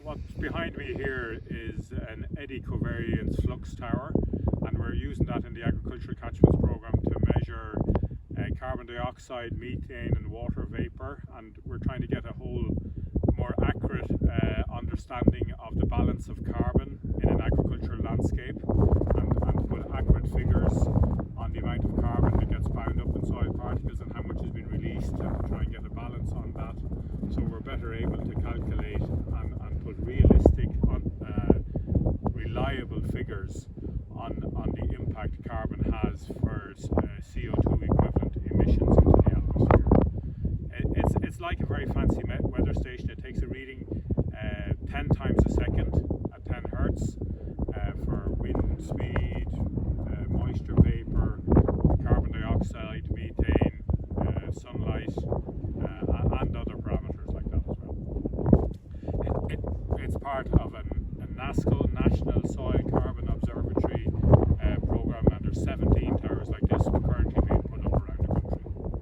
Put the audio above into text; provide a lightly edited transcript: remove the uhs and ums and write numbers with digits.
What's behind me here is an Eddy Covariance Flux tower, and we're using that in the agricultural catchments program to measure carbon dioxide, methane and water vapor, and we're trying to get a whole more accurate